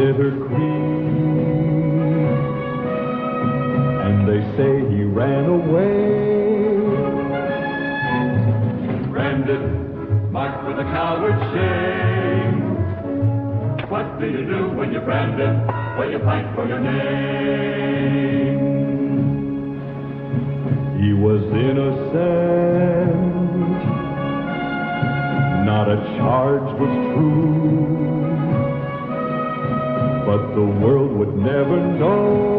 Bitter Creek, and they say he ran away. Branded, marked with a coward's shame. What do you do when you're branded? Well, you fight for your name. He was innocent, not a charge was true, but the world would never know.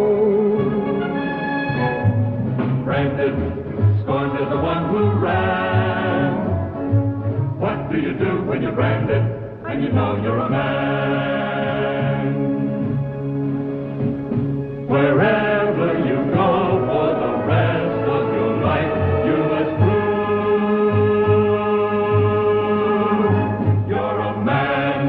Branded, scorned as the one who ran. What do you do when you're branded and you know you're a man? Wherever you go for the rest of your life, you must prove you're a man.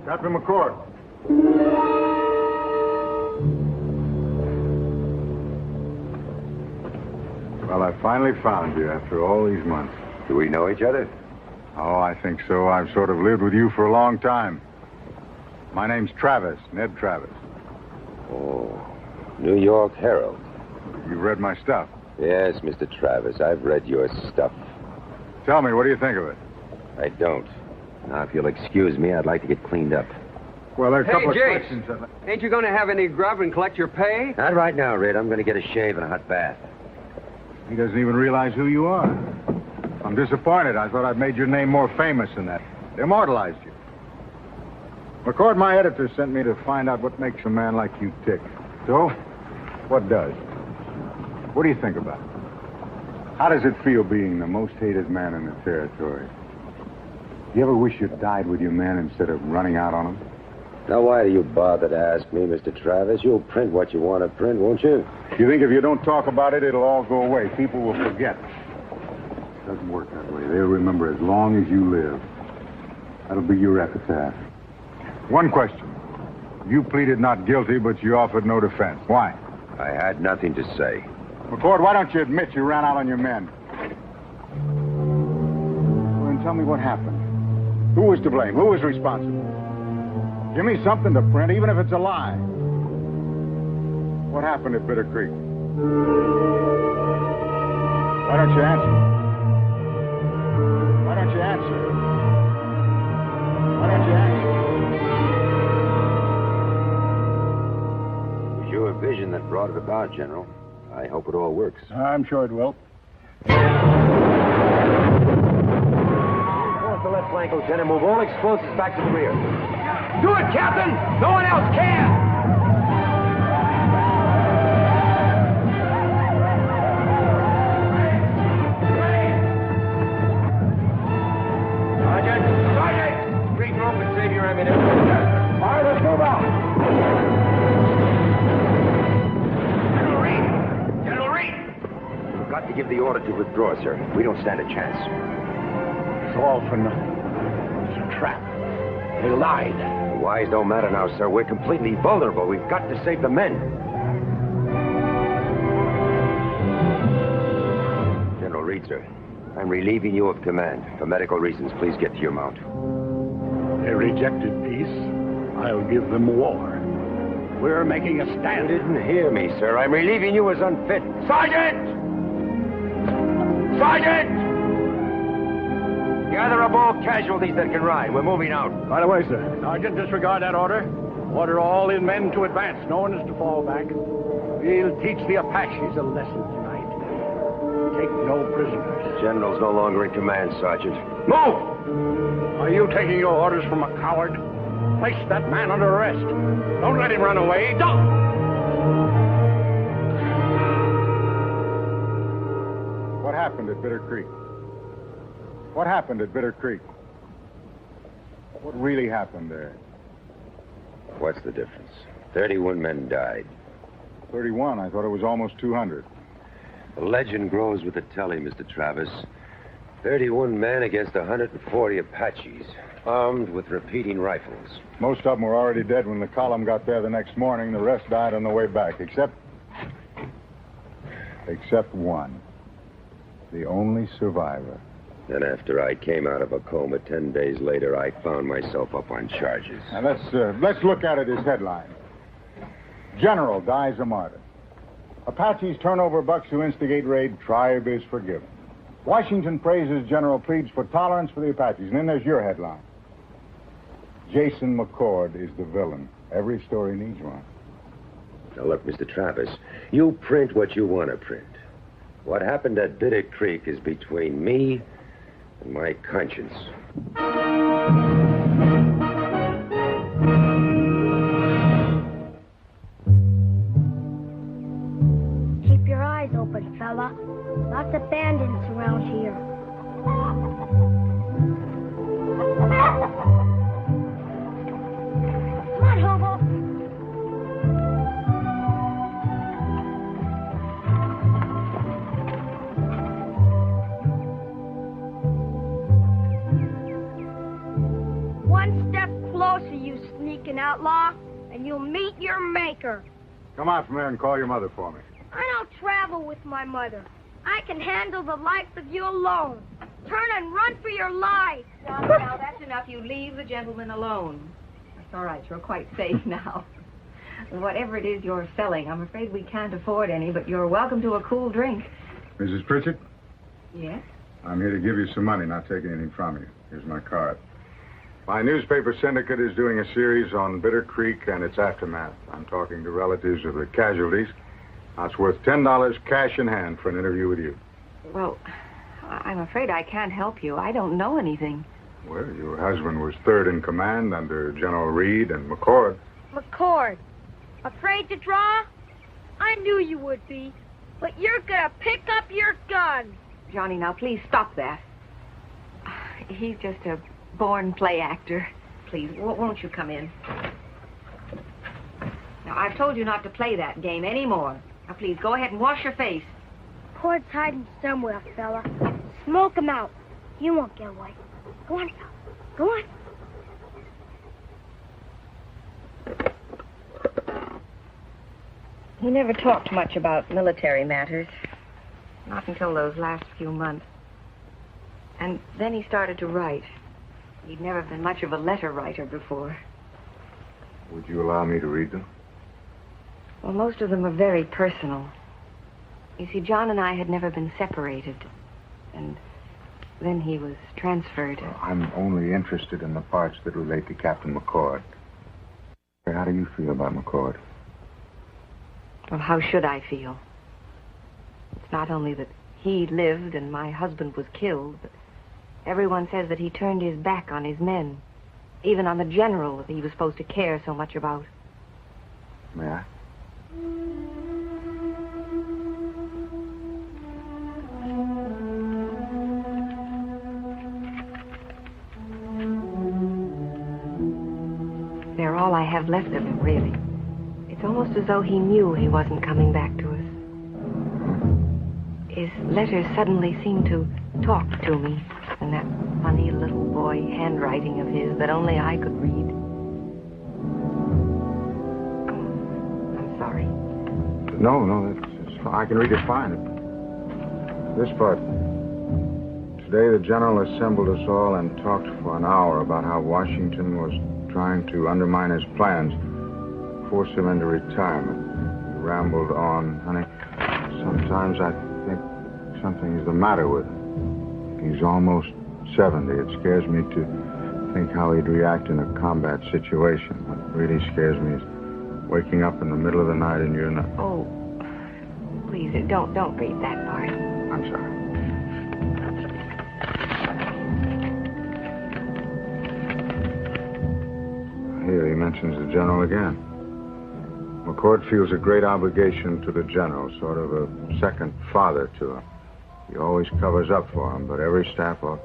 Captain McCord. Well, I finally found you after all these months. Do we know each other? Oh, I think so. I've sort of lived with you for a long time. My name's Travis, Ned Travis. Oh, New York Herald. You've read my stuff. Yes, Mr. Travis, I've read your stuff. Tell me, what do you think of it? I don't. Now, if you'll excuse me, I'd like to get cleaned up. Well, there are a couple of Jace, questions. ain't you going to have any grub and collect your pay? Not right now, Red. I'm going to get a shave and a hot bath. He doesn't even realize who you are. I'm disappointed. I thought I'd made your name more famous than that. Immortalized you. McCord, my editor, sent me to find out what makes a man like you tick. So, what does? What do you think about it? How does it feel being the most hated man in the territory? You ever wish you'd died with your men instead of running out on them? Now, why do you bother to ask me, Mr. Travis? You'll print what you want to print, won't you? You think if you don't talk about it, it'll all go away. People will forget. It doesn't work that way. They'll remember as long as you live. That'll be your epitaph. One question. You pleaded not guilty, but you offered no defense. Why? I had nothing to say. McCord, why don't you admit you ran out on your men? Well, then tell me what happened. Who was to blame? Who was responsible? Give me something to print, even if it's a lie. What happened at Bitter Creek? Why don't you answer? Why don't you answer? Why don't you answer? It was your vision that brought it about, General. I hope it all works. I'm sure it will. The left flank, Lieutenant. Move all explosives back to the rear. Do it, Captain! No one else can! Sergeant! Regroup and save your ammunition. All right, let's move out. General Reed! You've got to give the order to withdraw, sir. We don't stand a chance. It's all for nothing. It's a trap. They lied. The whys don't matter now, sir. We're completely vulnerable. We've got to save the men. General Reed, sir. I'm relieving you of command. For medical reasons, please get to your mount. They rejected peace. I'll give them war. We're making a stand. You didn't hear me, sir. I'm relieving you as unfit. Sergeant! Sergeant! Gather up all casualties that can ride. We're moving out. Right away, sir. Sergeant, disregard that order. Order all in men to advance. No one is to fall back. We'll teach the Apaches a lesson tonight. Take no prisoners. General's no longer in command, Sergeant. Move! Are you taking your orders from a coward? Place that man under arrest. Don't let him run away. Don't! happened at Bitter Creek? What happened at Bitter Creek? What really happened there? What's the difference? 31 men died. 31. I thought it was almost 200. The legend grows with the telly, Mr. Travis. 31 men against 140 Apaches, armed with repeating rifles. Most of them were already dead when the column got there the next morning. The rest died on the way back, except one. The only survivor. Then after I came out of a coma 10 days later, I found myself up on charges. Now, let's look at it as headline. General dies a martyr. Apaches turn over bucks who instigate raid. Tribe is forgiven. Washington praises General, pleads for tolerance for the Apaches. And then there's your headline. Jason McCord is the villain. Every story needs one. Now, look, Mr. Travis, you print what you want to print. What happened at Bitter Creek is between me and my conscience. Keep your eyes open, fella. Lots of bandits around here. Come on, hobo. One step closer, you sneaking outlaw, and you'll meet your maker. Come out from there and call your mother for me. I don't travel with my mother. I can handle the likes of you alone. Turn and run for your life. Now, that's enough. You leave the gentleman alone. That's all right. You're quite safe now. Whatever it is you're selling, I'm afraid we can't afford any, but you're welcome to a cool drink. Mrs. Pritchett? Yes? I'm here to give you some money, not take anything from you. Here's my card. My newspaper syndicate is doing a series on Bitter Creek and its aftermath. I'm talking to relatives of the casualties. That's worth $10 cash in hand for an interview with you. Well, I'm afraid I can't help you. I don't know anything. Well, your husband was third in command under General Reed and McCord. McCord, afraid to draw? I knew you would be, but you're gonna pick up your gun. Johnny, now please stop that. He's just a born play actor. Please, won't you come in? Now, I've told you not to play that game anymore. Now, please, go ahead and wash your face. McCord's hiding somewhere, fella. Smoke him out. He won't get away. Go on, fella. Go on. He never talked much about military matters. Not until those last few months. And then he started to write. He'd never been much of a letter writer before. Would you allow me to read them? Well, most of them are very personal. You see, John and I had never been separated. And then he was transferred. Well, I'm only interested in the parts that relate to Captain McCord. How do you feel about McCord? Well, how should I feel? It's not only that he lived and my husband was killed, but everyone says that he turned his back on his men. Even on the general that he was supposed to care so much about. May I? They're all I have left of him, really. It's almost as though he knew he wasn't coming back to us. His letters suddenly seemed to talk to me in that funny little boy handwriting of his that only I could read. Oh, I'm sorry. No, that's fine. I can read it fine. This part. Today the general assembled us all and talked for an hour about how Washington was trying to undermine his plans, force him into retirement. He rambled on. Honey, sometimes I think something's the matter with him. He's almost 70. It scares me to think how he'd react in a combat situation. What really scares me is waking up in the middle of the night and you're not... Oh, please, don't read that part. I'm sorry. Here he mentions the general again. McCord feels a great obligation to the general, sort of a second father to him. He always covers up for him, but every staff officer...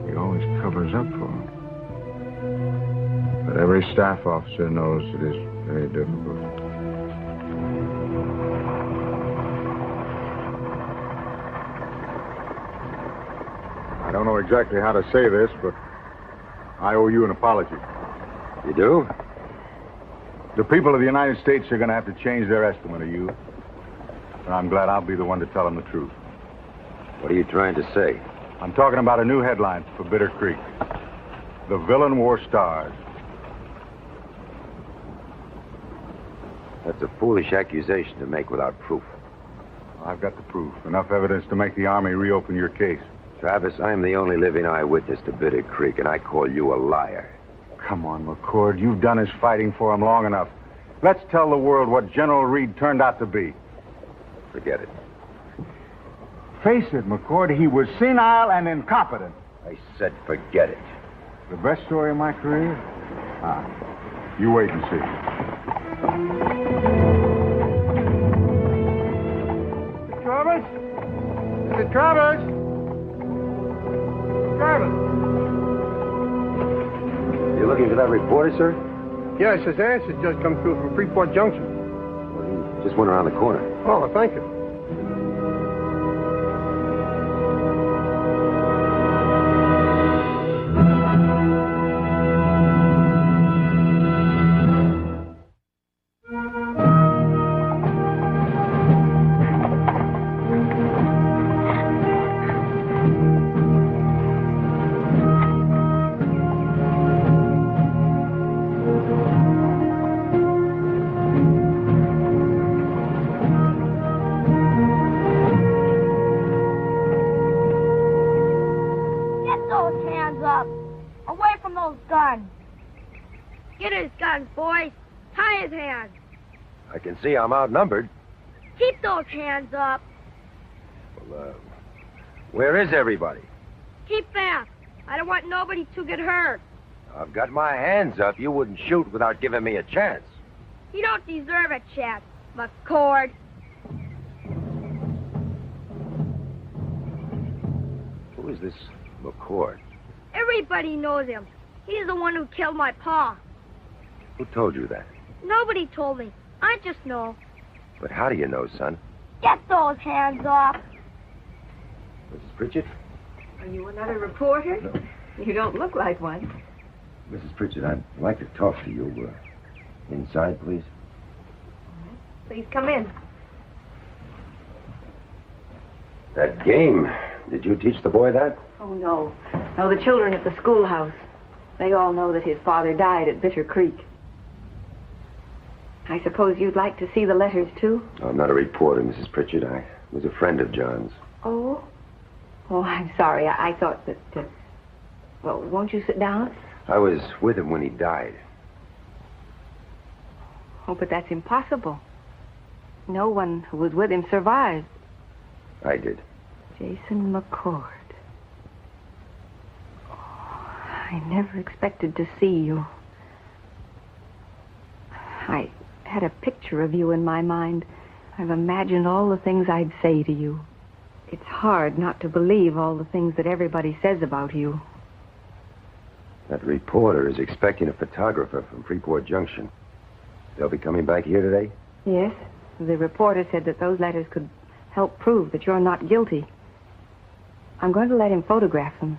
He always covers up for him. But every staff officer knows it is very difficult. I don't know exactly how to say this, but I owe you an apology. You do? The people of the United States are going to have to change their estimate of you. And I'm glad I'll be the one to tell them the truth. What are you trying to say? I'm talking about a new headline for Bitter Creek. The villain wore stars. That's a foolish accusation to make without proof. I've got the proof. Enough evidence to make the Army reopen your case. Travis, I'm the only living eyewitness to Bitter Creek, and I call you a liar. Come on, McCord. You've done his fighting for him long enough. Let's tell the world what General Reed turned out to be. Forget it. Face it, McCord. He was senile and incompetent. I said forget it. The best story of my career? You wait and see. Mr. Travis? Mr. Travis? Travis? You looking for that reporter, sir? Yes, his answer just come through from Freeport Junction. Well, he just went around the corner. Oh, thank you. I can see I'm outnumbered. Keep those hands up. Well, where is everybody? Keep back. I don't want nobody to get hurt. I've got my hands up. You wouldn't shoot without giving me a chance. You don't deserve a chance, McCord. Who is this McCord? Everybody knows him. He's the one who killed my pa. Who told you that? Nobody told me. I just know. But how do you know, son? Get those hands off. Mrs. Pritchett? Are you another reporter? No. You don't look like one. Mrs. Pritchett, I'd like to talk to you. Inside, please. Please come in. That game. Did you teach the boy that? Oh, no. No, the children at the schoolhouse. They all know that his father died at Bitter Creek. I suppose you'd like to see the letters, too? I'm not a reporter, Mrs. Pritchett. I was a friend of John's. Oh? Oh, I'm sorry. I thought that... Well, won't you sit down? I was with him when he died. Oh, but that's impossible. No one who was with him survived. I did. Jason McCord. Oh, I never expected to see you. I had a picture of you in my mind. I've imagined all the things I'd say to you. It's hard not to believe all the things that everybody says about you. That reporter is expecting a photographer from Freeport Junction. They'll be coming back here today? Yes. The reporter said that those letters could help prove that you're not guilty. I'm going to let him photograph them.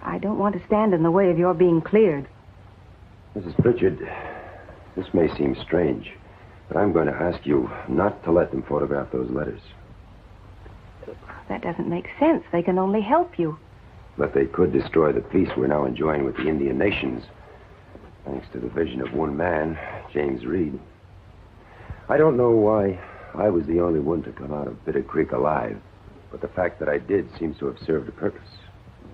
I don't want to stand in the way of your being cleared. Mrs. Pritchett, this may seem strange, but I'm going to ask you not to let them photograph those letters. That doesn't make sense. They can only help you. But they could destroy the peace we're now enjoying with the Indian nations, thanks to the vision of one man, James Reed. I don't know why I was the only one to come out of Bitter Creek alive, but the fact that I did seems to have served a purpose.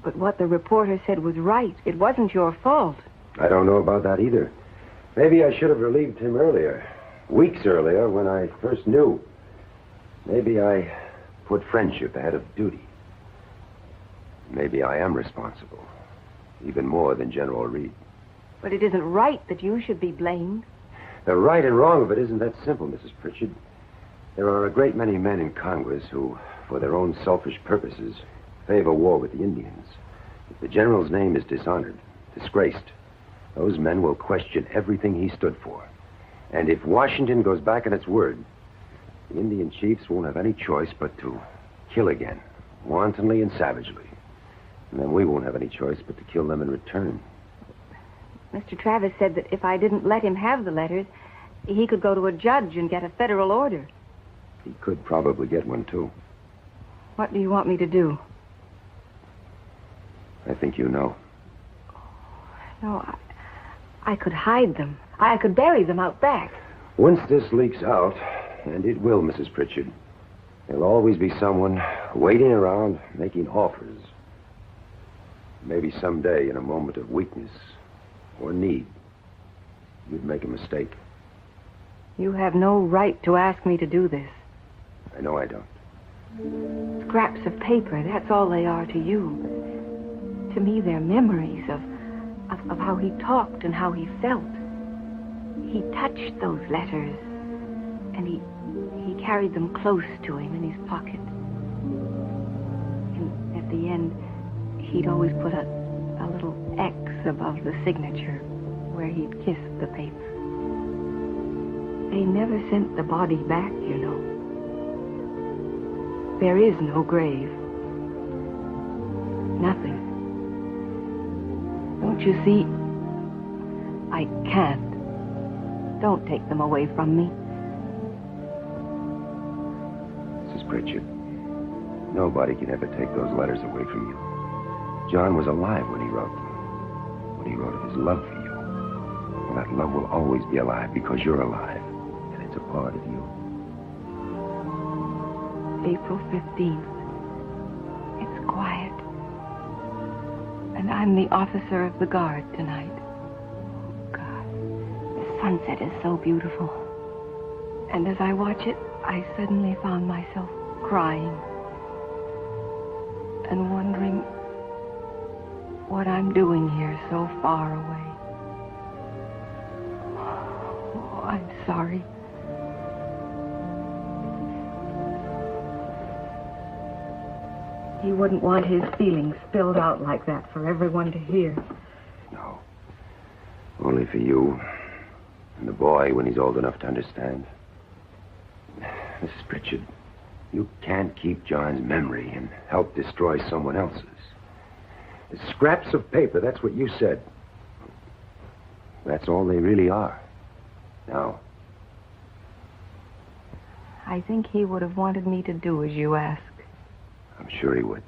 But what the reporter said was right. It wasn't your fault. I don't know about that either. Maybe I should have relieved him earlier, weeks earlier, when I first knew. Maybe I put friendship ahead of duty. Maybe I am responsible, even more than General Reed. But it isn't right that you should be blamed. The right and wrong of it isn't that simple, Mrs. Pritchett. There are a great many men in Congress who, for their own selfish purposes, favor war with the Indians. If the general's name is dishonored, disgraced, those men will question everything he stood for. And if Washington goes back on its word, the Indian chiefs won't have any choice but to kill again, wantonly and savagely. And then we won't have any choice but to kill them in return. Mr. Travis said that if I didn't let him have the letters, he could go to a judge and get a federal order. He could probably get one, too. What do you want me to do? I think you know. No, I could hide them. I could bury them out back. Once this leaks out, and it will, Mrs. Pritchett, there'll always be someone waiting around making offers. Maybe someday, in a moment of weakness or need, you'd make a mistake. You have no right to ask me to do this. I know I don't. Scraps of paper, that's all they are to you. To me, they're memories of how he talked and how he felt. He touched those letters, and he carried them close to him in his pocket. And at the end, he'd always put a little X above the signature where he'd kissed the paper. They never sent the body back, you know. There is no grave. Nothing. Don't you see? I can't. Don't take them away from me. Mrs. Pritchett, nobody can ever take those letters away from you. John was alive when he wrote them. When he wrote of his love for you. And that love will always be alive because you're alive. And it's a part of you. April 15th. It's quiet. And I'm the officer of the guard tonight. Oh, God. The sunset is so beautiful. And as I watch it, I suddenly found myself crying. And wondering what I'm doing here so far away. Oh, I'm sorry. He wouldn't want his feelings spilled out like that for everyone to hear. No. Only for you and the boy when he's old enough to understand. Mrs. Pritchett, you can't keep John's memory and help destroy someone else's. The scraps of paper, that's what you said. That's all they really are. Now. I think he would have wanted me to do as you asked. I'm sure he would.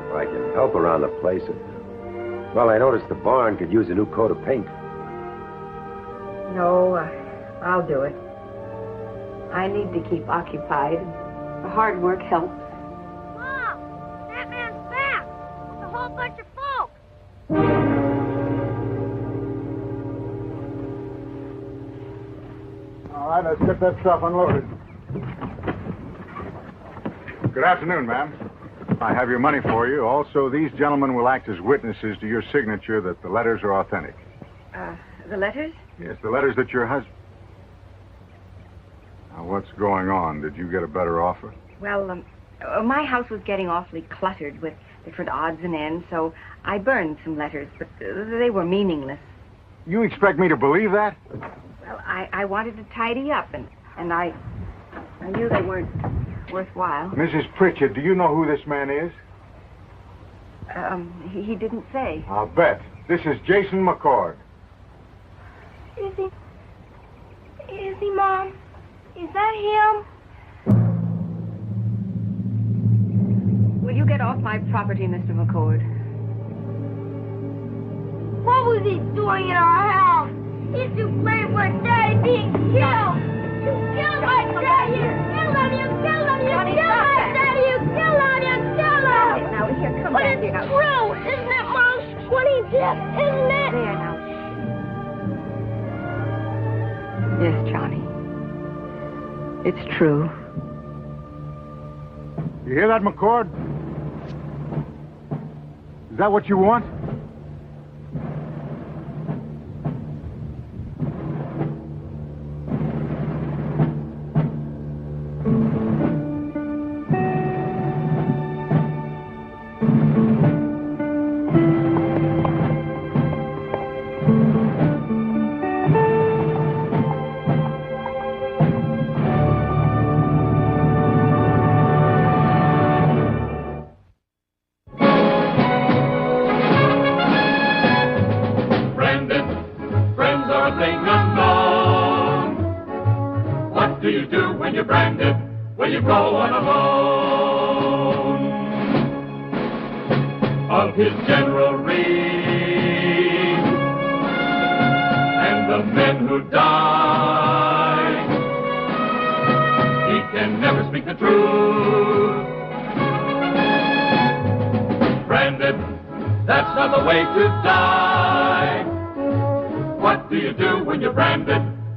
If I can help around the place, well, I noticed the barn could use a new coat of paint. No, I'll do it. I need to keep occupied. The hard work helps. Bunch of folks. All right, let's get that stuff unloaded. Good afternoon, ma'am. I have your money for you. Also, these gentlemen will act as witnesses to your signature that the letters are authentic. The letters? Yes, the letters that your husband... Now, what's going on? Did you get a better offer? Well, my house was getting awfully cluttered with different odds and ends, so I burned some letters, but they were meaningless. You expect me to believe that? Well, I wanted to tidy up, and I knew they weren't worthwhile. Mrs. Pritchett, do you know who this man is? He didn't say. I'll bet. This is Jason McCord. Is he, Mom? Is that him? Will you get off my property, Mr. McCord? What was he doing in our house? He's to blame for Daddy being killed. You killed my Daddy! You killed him! You killed him! You killed my Daddy! You killed him! You killed him! Now, here, come But back it's here. true, isn't it, Mom? What he did, isn't it? There, now. Yes, Johnny. It's true. You hear that, McCord? Is that what you want?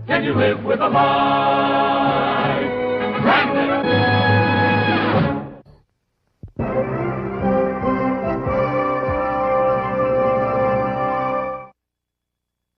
Can you live with a lie?